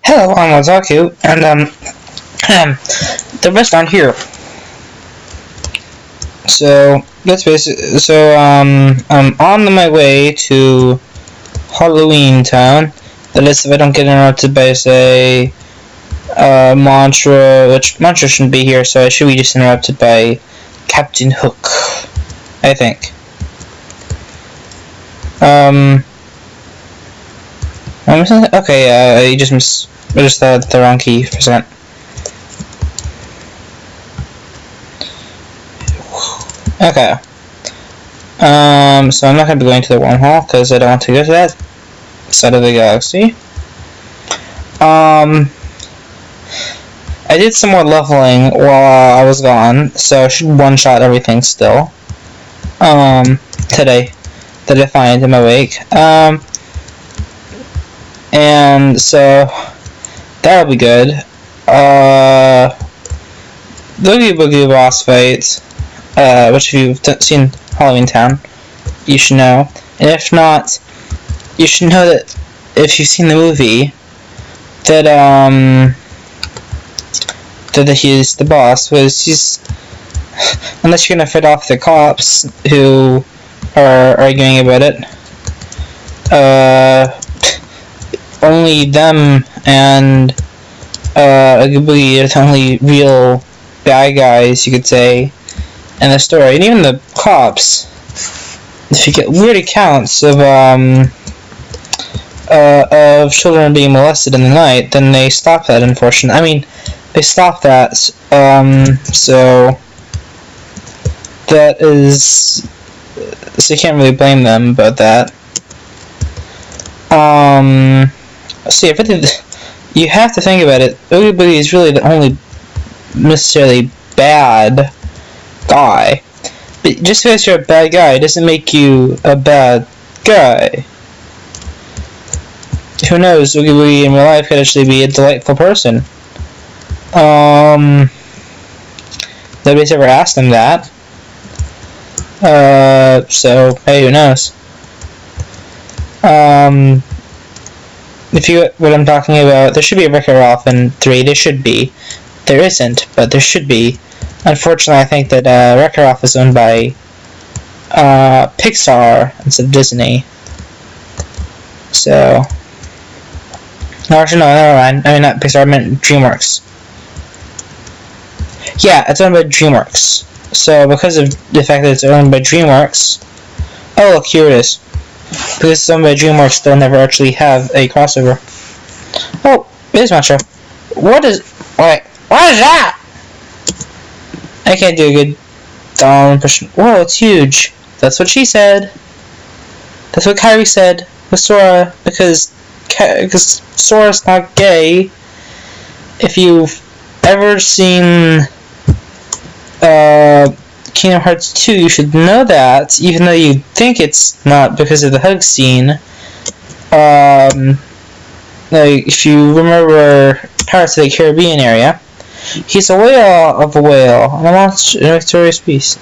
Hello, I'm Otaku, and the rest aren't here. So that's basically. I'm on my way to Halloween Town. That is, if I don't get interrupted by say Mantra, which Mantra shouldn't be here, so I should be just interrupted by Captain Hook, I think. Okay, I just thought the wrong key for a second. Okay. So I'm not going to be going to the wormhole, because I don't want to go to that side of the galaxy. I did some more leveling while I was gone, so I should one-shot everything still. Today, that I find in my wake. And so, that'll be good. Boogie Boogie boss fight, which if you've seen Halloween Town, you should know. And if not, you should know that if you've seen the movie, that he's the boss, he's unless you're gonna fight off the cops who are arguing about it, only them and Boogie are the only real bad guys, you could say, in the story. And even the cops, if you get weird accounts of children being molested in the night, then they stop that, unfortunately. I mean, they stop that, so that is, so you can't really blame them about that. So yeah, you have to think about it. Oogie Boogie is really the only necessarily bad guy. But just because you're a bad guy doesn't make you a bad guy. Who knows, Oogie Boogie in real life could actually be a delightful person. Nobody's ever asked him that. So, hey, who knows? If you what I'm talking about, there should be a Wreck-It-Ralph in 3. There should be. There isn't, but there should be. Unfortunately, I think that Wreck-It-Ralph is owned by Pixar instead of Disney. So, no, actually, no, never mind. I mean, not Pixar. I meant DreamWorks. Yeah, it's owned by DreamWorks. So, because of the fact that it's owned by DreamWorks, oh look, here it is. Because it's owned by DreamWorks, they'll never actually have a crossover. Oh, here's my show. What is that? I can't do a good impression. Whoa, it's huge. That's what she said. That's what Kyrie said with Sora, because Sora's not gay. If you've ever seen Kingdom Hearts 2, you should know that, even though you think it's not because of the hug scene. Like, if you remember Pirates of the Caribbean area, he's a whale of a whale, and a monster, a victorious beast.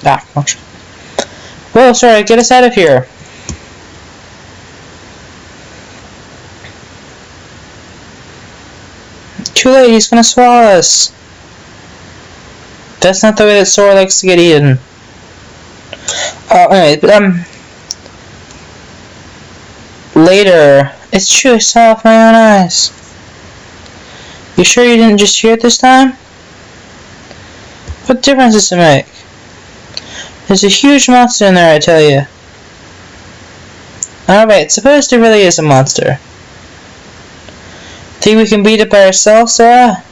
Monster. Whoa, sorry, get us out of here. Too late, he's gonna swallow us. That's not the way that Sora likes to get eaten. Anyway, but, later, it's true, I saw it with my own eyes. You sure you didn't just hear it this time? What difference does it make? There's a huge monster in there, I tell you. Alright, suppose there really is a monster. Think we can beat it by ourselves, Sora?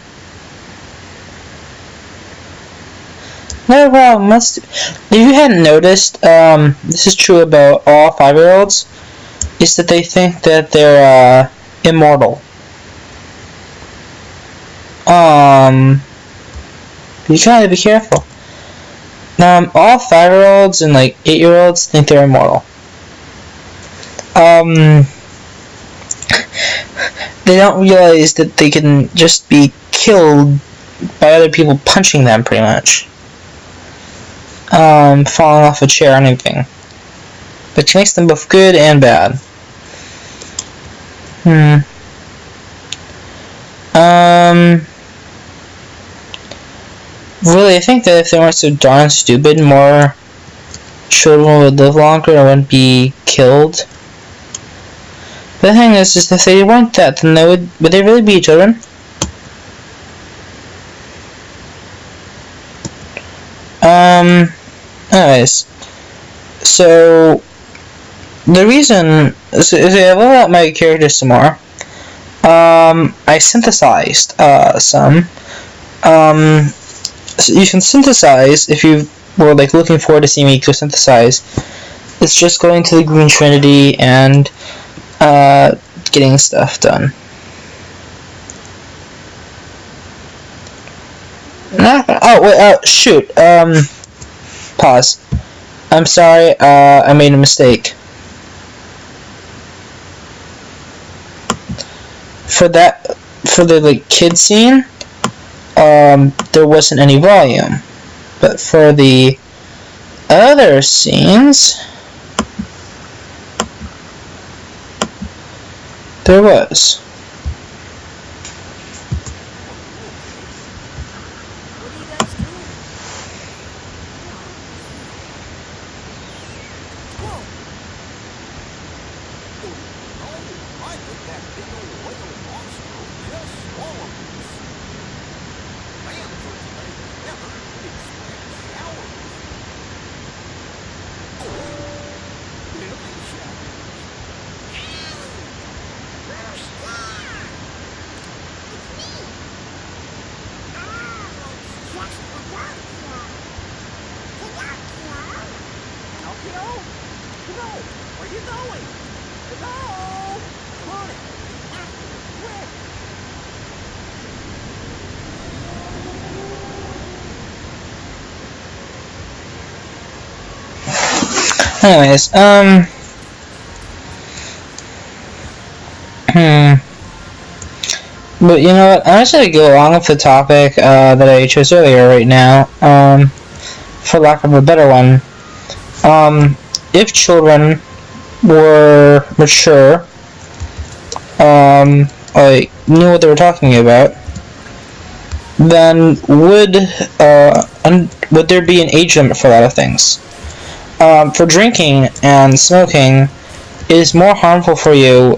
No problem. If you hadn't noticed, this is true about all 5-year-olds, is that they think that they're immortal. You gotta be careful. All 5-year-olds and like 8-year-olds think they're immortal. They don't realize that they can just be killed by other people punching them, pretty much. Falling off a chair or anything. Which makes them both good and bad. Um, really, I think that if they weren't so darn stupid, more children would live longer and wouldn't be killed. The thing is if they weren't that, then would they really be children? Anyways, so the reason is I level out my characters some more. I synthesized some. So you can synthesize if you were like looking forward to seeing me go synthesize. It's just going to the Green Trinity and getting stuff done. Oh wait, shoot. Pause. I'm sorry. I made a mistake. For the like kid scene, there wasn't any volume, but for the other scenes, there was. Anyways, But you know what, I'm just gonna go along with the topic that I chose earlier right now, for lack of a better one. If children were mature, like, knew what they were talking about, then would there be an age limit for a lot of things? For drinking and smoking is more harmful for you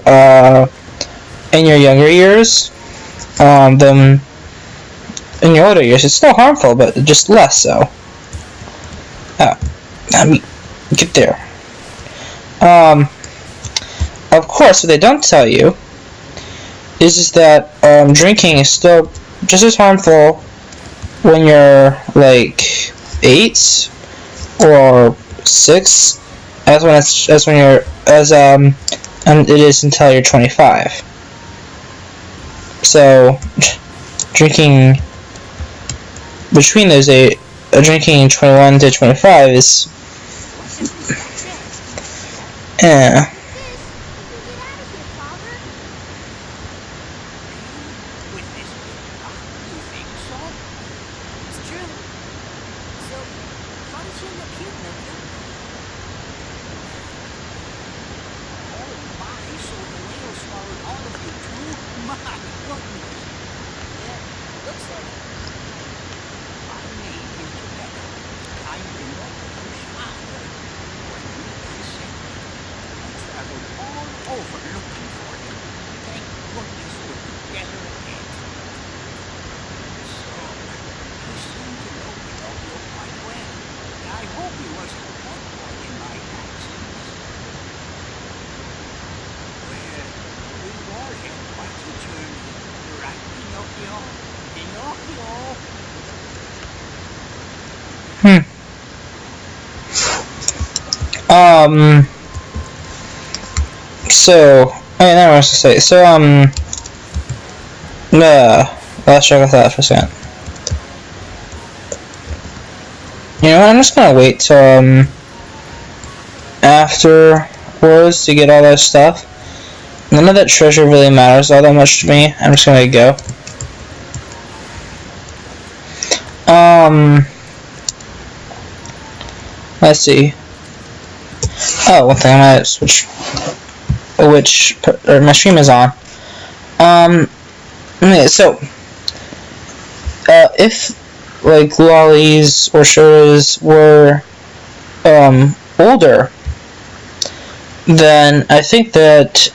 in your younger years than in your older years. It's still harmful, but just less so. Let me get there. Of course, what they don't tell you is that drinking is still just as harmful when you're like 8 or 6 and it is until you're 25. So drinking between those drinking 21 to 25 is So, I don't know what else to say. So, let's check with that for a second. You know what, I'm just gonna wait till, afterwards to get all that stuff. None of that treasure really matters all that much to me. I'm just gonna go. Let's see. Oh, one thing, I might switch my stream is on. Okay, so, if, like, lollies or shows were, older, then I think that,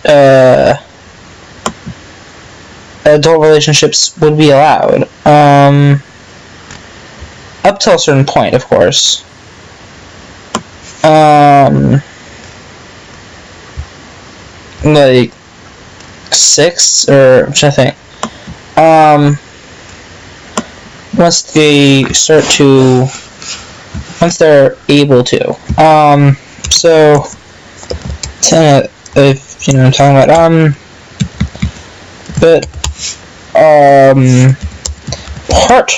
adult relationships would be allowed. Up till a certain point, of course. Like, 6, or, I'm trying to think. Once they start to, once they're able to. So, if you know what I'm talking about, but, part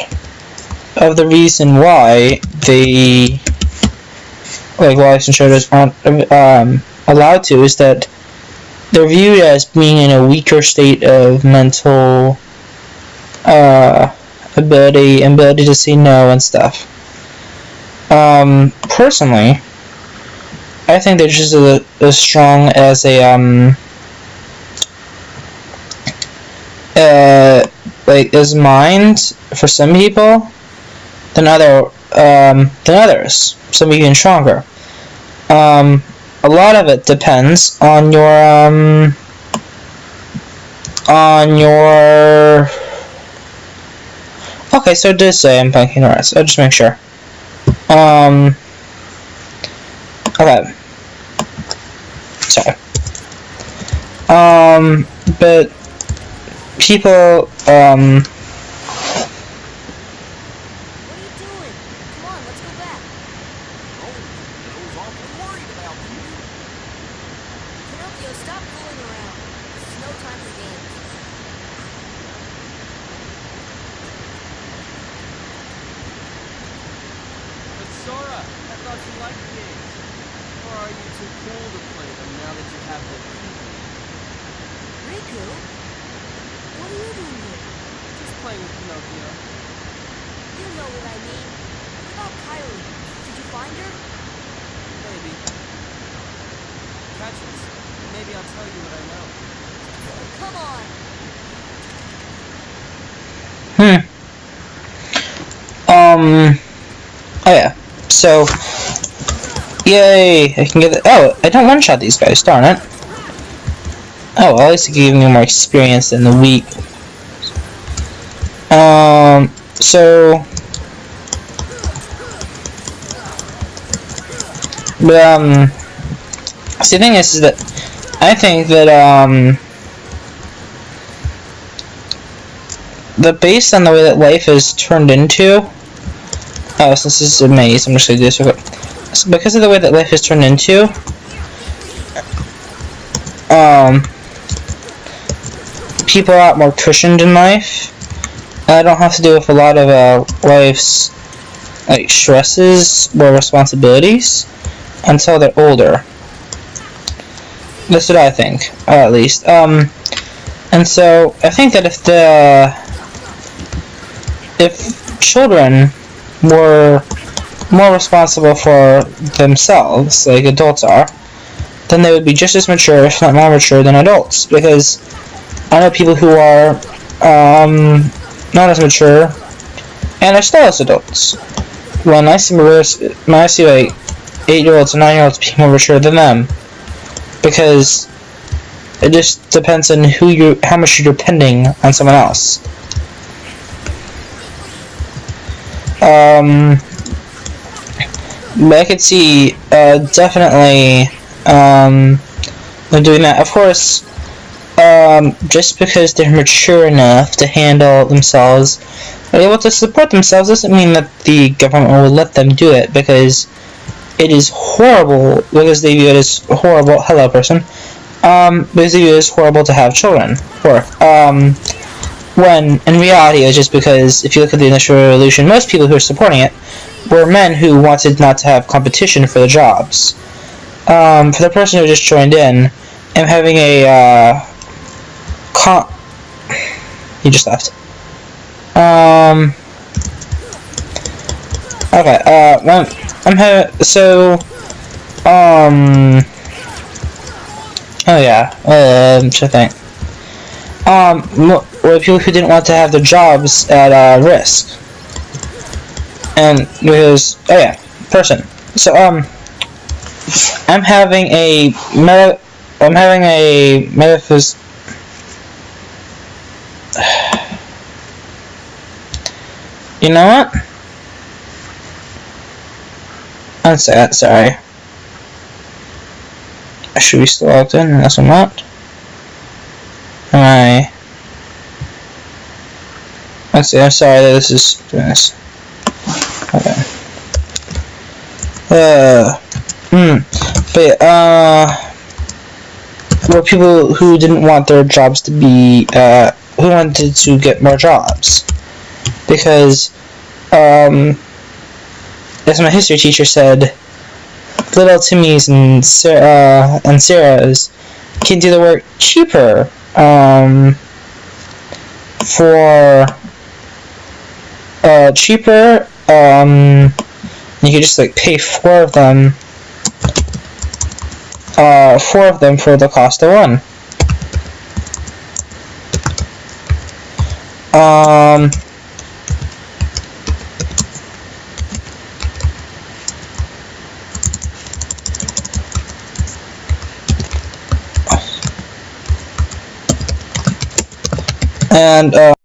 of the reason why they, like, lives and shows aren't, allowed to is that they're viewed as being in a weaker state of mental, ability to say no and stuff. Personally, I think they're just as strong as a, like, as mind for some people than others. Some even stronger. A lot of it depends on your, okay, so it does say I'm blanking the rest. I'll just make sure. Okay. Sorry. But people, What are you doing? Come on, let's go back. Oh, I was awfully worried about you. Pinocchio, stop fooling around. This is no time for games. But Sora, I thought you liked games. Or are you too cool to play them now that you have the key? Riku? What are you doing here? Just playing with Pinocchio. You know what I mean. What about Kylie? Did you find her? Maybe. Catch us, and maybe I'll tell you what I know. Come on. oh yeah. So, yay! I can get it. Oh, I don't one-shot these guys. Darn it. Oh, well, at least it gave me more experience in the week. So, but see, the thing is that I think that that based on the way that life is turned into, since this is a maze, I'm just gonna do this real quick. So because of the way that life is turned into, people are a lot more cushioned in life. I don't have to deal with a lot of life's, like, stresses or responsibilities until they're older. That's what I think, at least. And so I think that if children were more responsible for themselves, like adults are, then they would be just as mature, if not more mature, than adults. Because I know people who are not as mature and are still as adults. When I see like 8-year-olds and 9-year-olds being more mature than them, because it just depends on how much you're depending on someone else. But I could see definitely them doing that. Of course, just because they're mature enough to handle themselves, are able to support themselves, doesn't mean that the government will let them do it, because it is horrible, because they view it as horrible. Hello, person. Because they view it as horrible to have children. When in reality it's just because if you look at the Industrial Revolution, most people who are supporting it were men who wanted not to have competition for the jobs. For the person who just joined in, I'm having a he just left. Okay, I'm having, so, oh yeah, I'm trying to think. Were people who didn't want to have their jobs at risk. And because person. So I'm having a metaphys. You know what? One second, sorry. I should be still logged in, unless I'm not. Alright. Let's see, I'm sorry that this is doing this. Okay. But were people who didn't want their jobs to be, who wanted to get more jobs. Because, as my history teacher said, little Timmy's and Sarah's can do the work cheaper, you could just like pay four of them for the cost of one. And